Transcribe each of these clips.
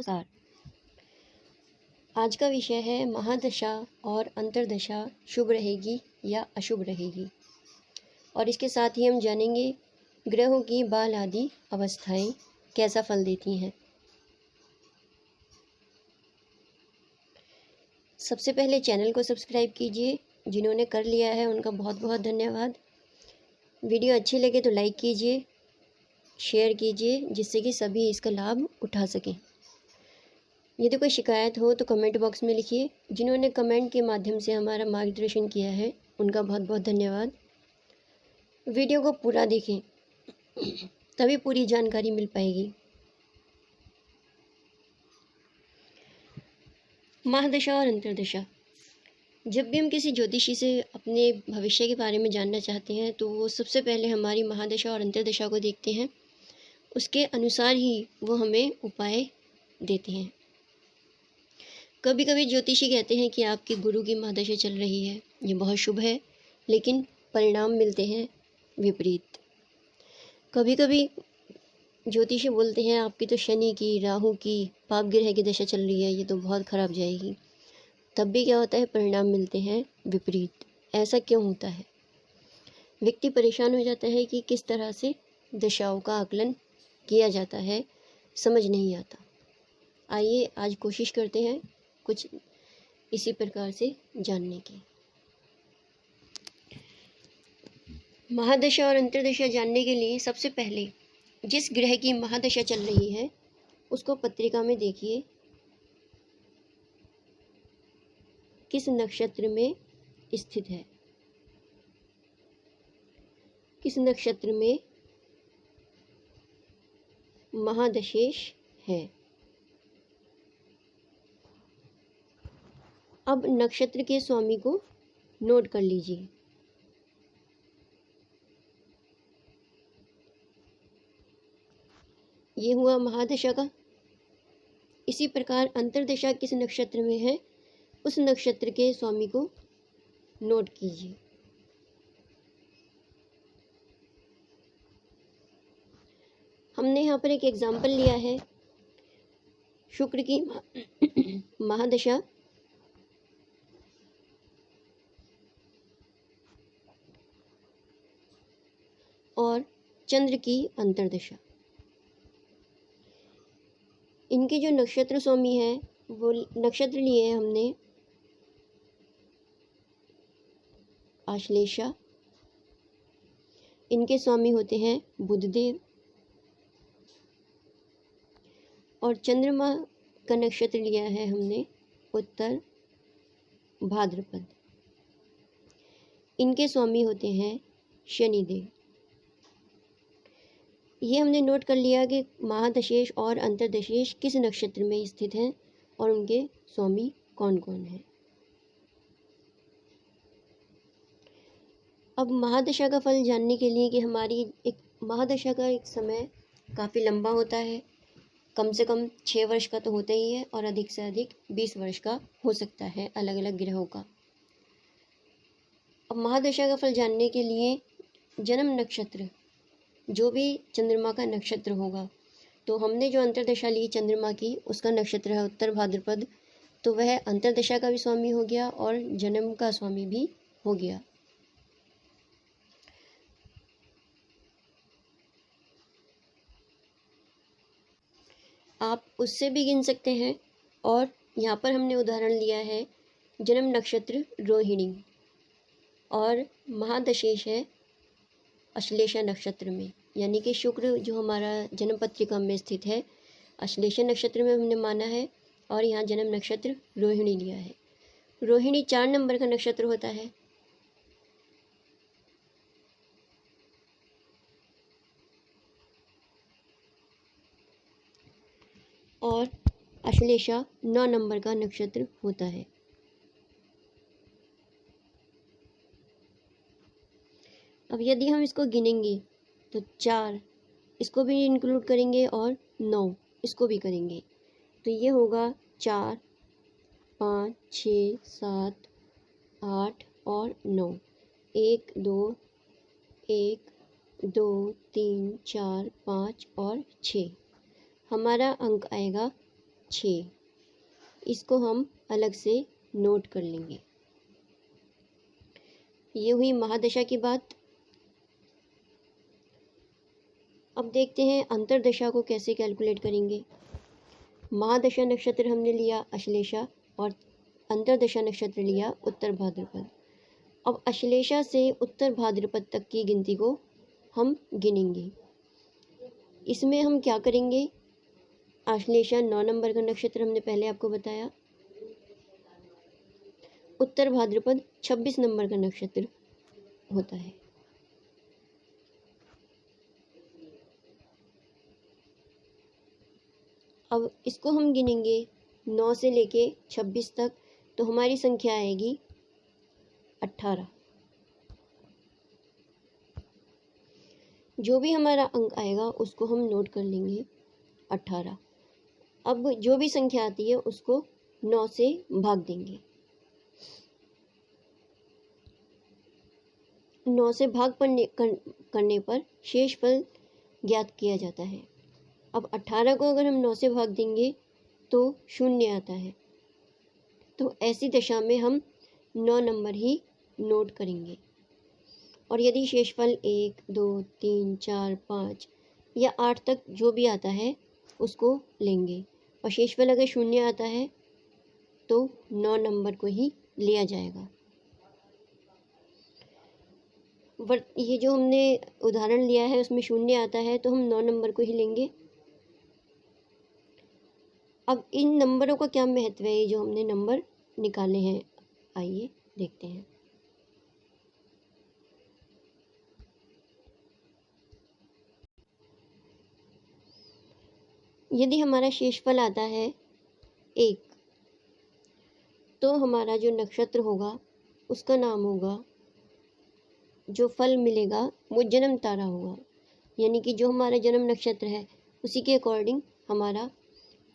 नमस्कार। आज का विषय है महादशा और अंतर्दशा शुभ रहेगी या अशुभ रहेगी, और इसके साथ ही हम जानेंगे ग्रहों की बाल आदि अवस्थाएं कैसा फल देती हैं। सबसे पहले चैनल को सब्सक्राइब कीजिए, जिन्होंने कर लिया है उनका बहुत बहुत धन्यवाद। वीडियो अच्छी लगे तो लाइक कीजिए, शेयर कीजिए, जिससे कि सभी इसका लाभ उठा सकें। यदि कोई शिकायत हो तो कमेंट बॉक्स में लिखिए। जिन्होंने कमेंट के माध्यम से हमारा मार्गदर्शन किया है उनका बहुत बहुत धन्यवाद। वीडियो को पूरा देखें, तभी पूरी जानकारी मिल पाएगी। महादशा और अंतर्दशा। जब भी हम किसी ज्योतिषी से अपने भविष्य के बारे में जानना चाहते हैं तो वो सबसे पहले हमारी महादशा और अंतर्दशा को देखते हैं। उसके अनुसार ही वो हमें उपाय देते हैं। कभी कभी ज्योतिषी कहते हैं कि आपकी गुरु की महादशा चल रही है, ये बहुत शुभ है, लेकिन परिणाम मिलते हैं विपरीत। कभी कभी ज्योतिषी बोलते हैं आपकी तो शनि की, राहु की, पाप ग्रह की दशा चल रही है, ये तो बहुत खराब जाएगी। तब भी क्या होता है, परिणाम मिलते हैं विपरीत। ऐसा क्यों होता है? व्यक्ति परेशान हो जाता है कि किस तरह से दशाओं का आकलन किया जाता है, समझ नहीं आता। आइए आज कोशिश करते हैं कुछ इसी प्रकार से जानने की। महादशा और अंतर्दशा जानने के लिए सबसे पहले जिस ग्रह की महादशा चल रही है उसको पत्रिका में देखिए, किस नक्षत्र में स्थित है, किस नक्षत्र में महादशेश है। अब नक्षत्र के स्वामी को नोट कर लीजिए। ये हुआ महादशा का। इसी प्रकार अंतर्दशा किस नक्षत्र में है उस नक्षत्र के स्वामी को नोट कीजिए। हमने यहाँ पर एक एग्जाम्पल लिया है, शुक्र की महादशा और चंद्र की अंतर्दशा। इनके जो नक्षत्र स्वामी है वो नक्षत्र लिए हैं हमने आश्लेषा। इनके स्वामी होते हैं बुधदेव। और चंद्रमा का नक्षत्र लिया है हमने उत्तर भाद्रपद। इनके स्वामी होते हैं शनिदेव। ये हमने नोट कर लिया कि महादशेश और अंतर्दशेश किस नक्षत्र में स्थित हैं और उनके स्वामी कौन कौन हैं। अब महादशा का फल जानने के लिए कि हमारी एक महादशा का एक समय काफ़ी लंबा होता है, कम से कम 6 वर्ष का तो होता ही है और अधिक से अधिक 20 वर्ष का हो सकता है अलग अलग ग्रहों का। अब महादशा का फल जानने के लिए जन्म नक्षत्र जो भी चंद्रमा का नक्षत्र होगा, तो हमने जो अंतर्दशा ली चंद्रमा की उसका नक्षत्र है उत्तर भाद्रपद, तो वह अंतर्दशा का भी स्वामी हो गया और जन्म का स्वामी भी हो गया। आप उससे भी गिन सकते हैं। और यहाँ पर हमने उदाहरण लिया है जन्म नक्षत्र रोहिणी और महादशेश है अश्लेषा नक्षत्र में, यानी कि शुक्र जो हमारा जन्म पत्रिका में स्थित है अश्लेषा नक्षत्र में हमने माना है, और यहाँ जन्म नक्षत्र रोहिणी लिया है। रोहिणी 4 नंबर का नक्षत्र होता है। और अश्लेषा 9 नंबर का नक्षत्र होता है। अब यदि हम इसको गिनेंगे तो 4 इसको भी इंक्लूड करेंगे और 9 इसको भी करेंगे, तो ये होगा 4, 5, 6, 7, 8 और 9। 1, 2, 1, 2, 3, 4, 5 और 6। हमारा अंक आएगा 6। इसको हम अलग से नोट कर लेंगे। ये हुई महादशा की बात। अब देखते हैं अंतर्दशा को कैसे कैलकुलेट करेंगे। महादशा नक्षत्र हमने लिया अश्लेषा और अंतर्दशा नक्षत्र लिया उत्तर भाद्रपद। अब अश्लेषा से उत्तर भाद्रपद तक की गिनती को हम गिनेंगे। इसमें हम क्या करेंगे, आश्लेषा 9 नंबर का नक्षत्र हमने पहले आपको बताया, उत्तर भाद्रपद 26 नंबर का नक्षत्र होता है। अब इसको हम गिनेंगे 9 से लेके 26 तक, तो हमारी संख्या आएगी 18। जो भी हमारा अंक आएगा उसको हम नोट कर लेंगे 18। अब जो भी संख्या आती है उसको 9 से भाग देंगे। 9 से भाग करने पर शेष फल ज्ञात किया जाता है। अब 18 को अगर हम 9 से भाग देंगे तो 0 आता है। तो ऐसी दशा में हम 9 नंबर ही नोट करेंगे और यदि शेषफल 1, 2, 3, 4, 5 या 8 तक जो भी आता है उसको लेंगे और शेषफल अगर 0 आता है तो 9 नंबर को ही लिया जाएगा। ये जो हमने उदाहरण लिया है उसमें 0 आता है तो हम 9 नंबर को ही लेंगे। अब इन नंबरों का क्या महत्व है, ये जो हमने नंबर निकाले हैं, आइए देखते हैं। यदि हमारा शेषफल आता है 1, तो हमारा जो नक्षत्र होगा उसका नाम होगा, जो फल मिलेगा वो जन्म तारा होगा। यानी कि जो हमारा जन्म नक्षत्र है उसी के अकॉर्डिंग हमारा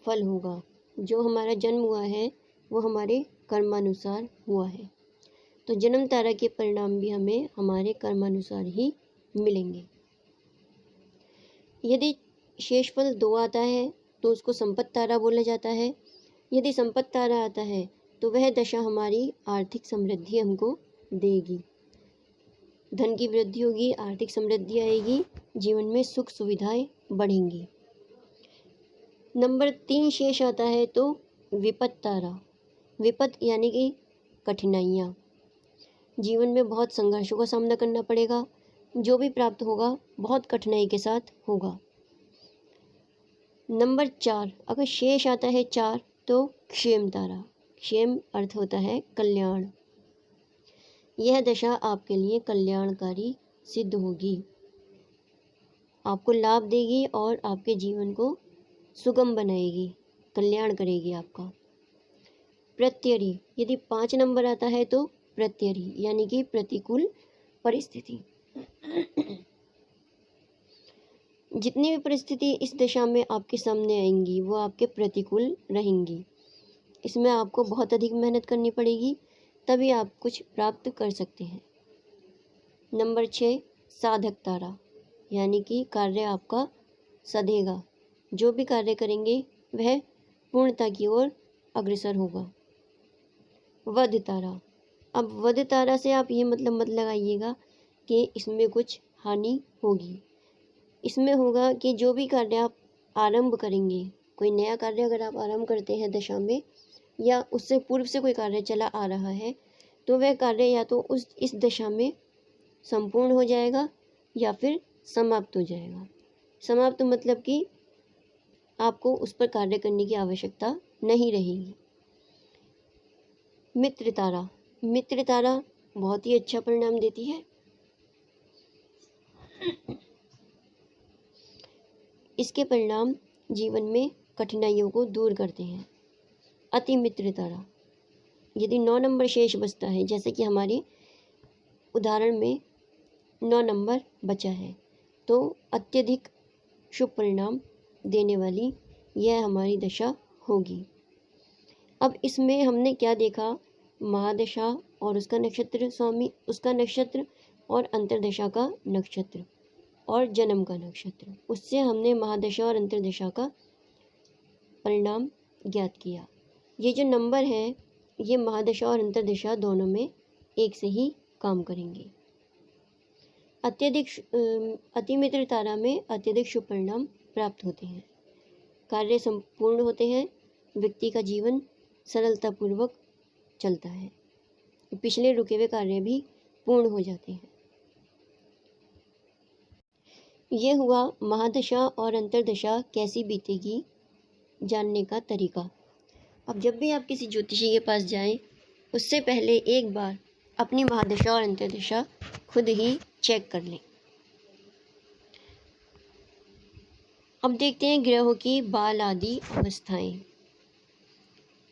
फल होगा। जो हमारा जन्म हुआ है वो हमारे कर्मानुसार हुआ है, तो जन्म तारा के परिणाम भी हमें हमारे कर्मानुसार ही मिलेंगे। यदि शेषफल 2 आता है तो उसको संपत्ति तारा बोला जाता है। यदि संपत्ति तारा आता है तो वह दशा हमारी आर्थिक समृद्धि हमको देगी, धन की वृद्धि होगी, आर्थिक समृद्धि आएगी, जीवन में सुख सुविधाएं बढ़ेंगी। नंबर 3 शेष आता है तो विपत्ति तारा। विपत्ति यानी कि कठिनाइयाँ, जीवन में बहुत संघर्षों का सामना करना पड़ेगा, जो भी प्राप्त होगा बहुत कठिनाई के साथ होगा। नंबर 4 अगर शेष आता है 4 तो क्षेम तारा। क्षेम अर्थ होता है कल्याण। यह दशा आपके लिए कल्याणकारी सिद्ध होगी, आपको लाभ देगी और आपके जीवन को सुगम बनाएगी, कल्याण करेगी आपका। प्रत्यरी यदि 5 नंबर आता है तो प्रत्यरी यानी कि प्रतिकूल परिस्थिति। जितनी भी परिस्थिति इस दशा में आपके सामने आएंगी वो आपके प्रतिकूल रहेंगी। इसमें आपको बहुत अधिक मेहनत करनी पड़ेगी, तभी आप कुछ प्राप्त कर सकते हैं। नंबर 6 साधक तारा यानी कि कार्य आपका सधेगा, जो भी कार्य करेंगे वह पूर्णता की ओर अग्रसर होगा। वध तारा, अब वध तारा से आप ये मतलब मत लगाइएगा कि इसमें कुछ हानि होगी। इसमें होगा कि जो भी कार्य आप आरंभ करेंगे, कोई नया कार्य अगर आप आरंभ करते हैं दशा में या उससे पूर्व से कोई कार्य चला आ रहा है तो वह कार्य या तो इस दशा में संपूर्ण हो जाएगा या फिर समाप्त हो जाएगा। समाप्त मतलब कि आपको उस पर कार्य करने की आवश्यकता नहीं रहेगी। मित्र तारा, मित्र तारा बहुत ही अच्छा परिणाम देती है। इसके परिणाम जीवन में कठिनाइयों को दूर करते हैं। अति मित्र तारा, यदि 9 नंबर शेष बचता है, जैसे कि हमारे उदाहरण में 9 नंबर बचा है, तो अत्यधिक शुभ परिणाम देने वाली यह हमारी दशा होगी। अब इसमें हमने क्या देखा, महादशा और उसका नक्षत्र स्वामी, उसका नक्षत्र और अंतर्दशा का नक्षत्र और जन्म का नक्षत्र, उससे हमने महादशा और अंतर्दशा का परिणाम ज्ञात किया। ये जो नंबर हैं ये महादशा और अंतर्दशा दोनों में एक से ही काम करेंगे। अति मित्र तारा में अत्यधिक शुभ परिणाम प्राप्त होते हैं, कार्य संपूर्ण होते हैं, व्यक्ति का जीवन सरलतापूर्वक चलता है, पिछले रुके हुए कार्य भी पूर्ण हो जाते हैं। ये हुआ महादशा और अंतर्दशा कैसी बीतेगी जानने का तरीका। अब जब भी आप किसी ज्योतिषी के पास जाएं, उससे पहले एक बार अपनी महादशा और अंतर्दशा खुद ही चेक कर लें। अब देखते हैं ग्रहों की बाल आदि अवस्थाएं।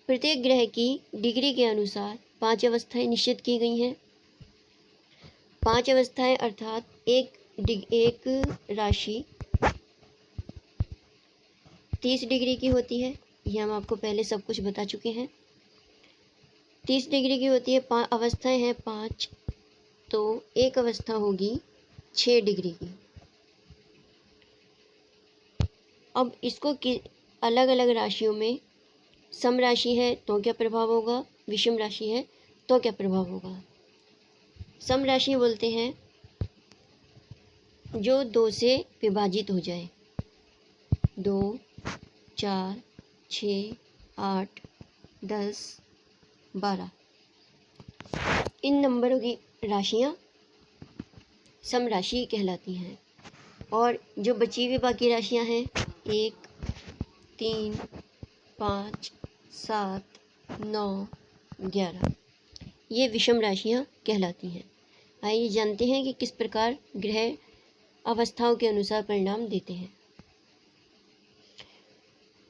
प्रत्येक ग्रह की डिग्री के अनुसार 5 अवस्थाएं निश्चित की गई हैं। 5 अवस्थाएं अर्थात एक राशि 30 डिग्री की होती है। ये हम आपको पहले सब कुछ बता चुके हैं। 30 डिग्री की होती है। अवस्थाएं हैं 5, तो एक अवस्था होगी 6 डिग्री की। अब इसको अलग अलग राशियों में, सम राशि है तो क्या प्रभाव होगा, विषम राशि है तो क्या प्रभाव होगा। सम राशि बोलते हैं जो 2 से विभाजित हो जाए। 2, 4, 6, 8, 10, 12 इन नंबरों की राशियां सम राशि कहलाती हैं। और जो बची हुई बाकी राशियां हैं 1, 3, 5, 7, 9, 11 ये विषम राशियां कहलाती हैं। आइए जानते हैं कि किस प्रकार ग्रह अवस्थाओं के अनुसार परिणाम देते हैं।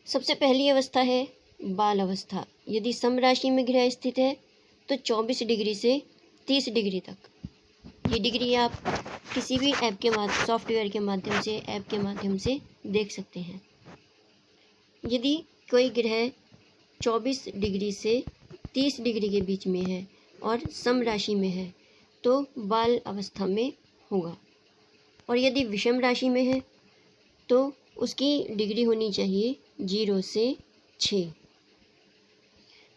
सबसे पहली अवस्था है बाल अवस्था। यदि सम राशि में ग्रह स्थित है तो 24 डिग्री से 30 डिग्री तक। ये डिग्री आप किसी भी सॉफ्टवेयर के माध्यम से, ऐप के माध्यम से देख सकते हैं। यदि कोई ग्रह 24 डिग्री से 30 डिग्री के बीच में है और सम राशि में है तो बाल अवस्था में होगा। और यदि विषम राशि में है तो उसकी डिग्री होनी चाहिए 0 से 6,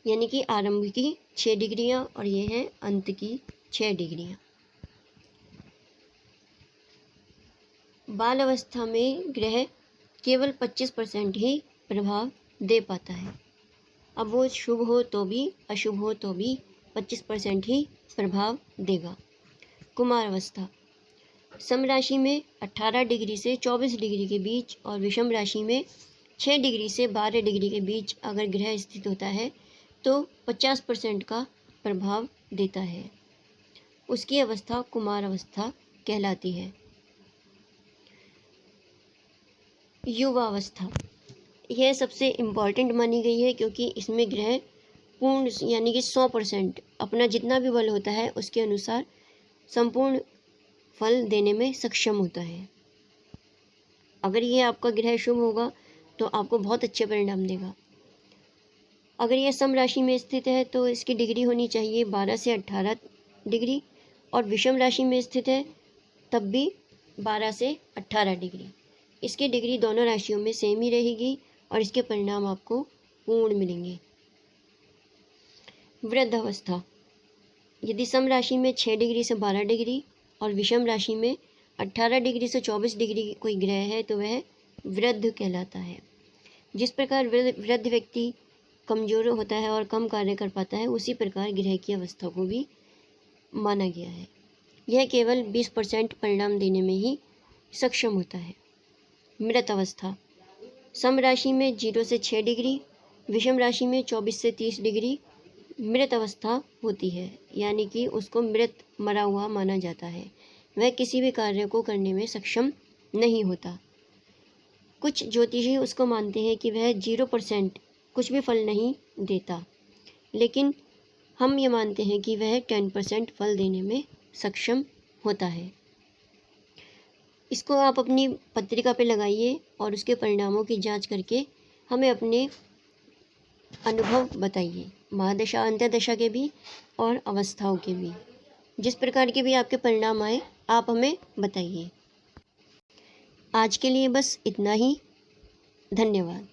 यानी कि आरंभ की 6 डिग्रियां और ये है अंत की 6 डिग्रियां। बाल अवस्था में ग्रह केवल 25% ही प्रभाव दे पाता है। अब वो शुभ हो तो भी, अशुभ हो तो भी 25% ही प्रभाव देगा। कुमार अवस्था। सम राशि में 18 डिग्री से 24 डिग्री के बीच और विषम राशि में 6 डिग्री से 12 डिग्री के बीच अगर ग्रह स्थित होता है तो 50% का प्रभाव देता है। उसकी अवस्था कुमार अवस्था कहलाती है। युवा अवस्था यह सबसे इम्पॉर्टेंट मानी गई है क्योंकि इसमें ग्रह पूर्ण यानी कि 100% अपना जितना भी बल होता है उसके अनुसार संपूर्ण फल देने में सक्षम होता है। अगर ये आपका ग्रह शुभ होगा तो आपको बहुत अच्छे परिणाम देगा। अगर यह सम राशि में स्थित है तो इसकी डिग्री होनी चाहिए 12 से 18 डिग्री और विषम राशि में स्थित है तब भी 12 से 18 डिग्री। इसकी डिग्री दोनों राशियों में सेम ही रहेगी और इसके परिणाम आपको पूर्ण मिलेंगे। वृद्ध अवस्था। यदि सम राशि में 6 डिग्री से 12 डिग्री और विषम राशि में 18 डिग्री से 24 डिग्री कोई ग्रह है तो वह वृद्ध कहलाता है। जिस प्रकार वृद्ध व्यक्ति कमज़ोर होता है और कम कार्य कर पाता है, उसी प्रकार ग्रह की अवस्था को भी माना गया है। यह केवल 20% परिणाम देने में ही सक्षम होता है। मृत अवस्था। सम राशि में 0 से 6 डिग्री, विषम राशि में 24 से 30 डिग्री मृत अवस्था होती है, यानी कि उसको मृत, मरा हुआ माना जाता है। वह किसी भी कार्य को करने में सक्षम नहीं होता। कुछ ज्योतिषी उसको मानते हैं कि वह 0% कुछ भी फल नहीं देता, लेकिन हम ये मानते हैं कि वह 10% फल देने में सक्षम होता है। इसको आप अपनी पत्रिका पे लगाइए और उसके परिणामों की जांच करके हमें अपने अनुभव बताइए, महादशा अंतर्दशा के भी और अवस्थाओं के भी। जिस प्रकार के भी आपके परिणाम आए आप हमें बताइए। आज के लिए बस इतना ही। धन्यवाद।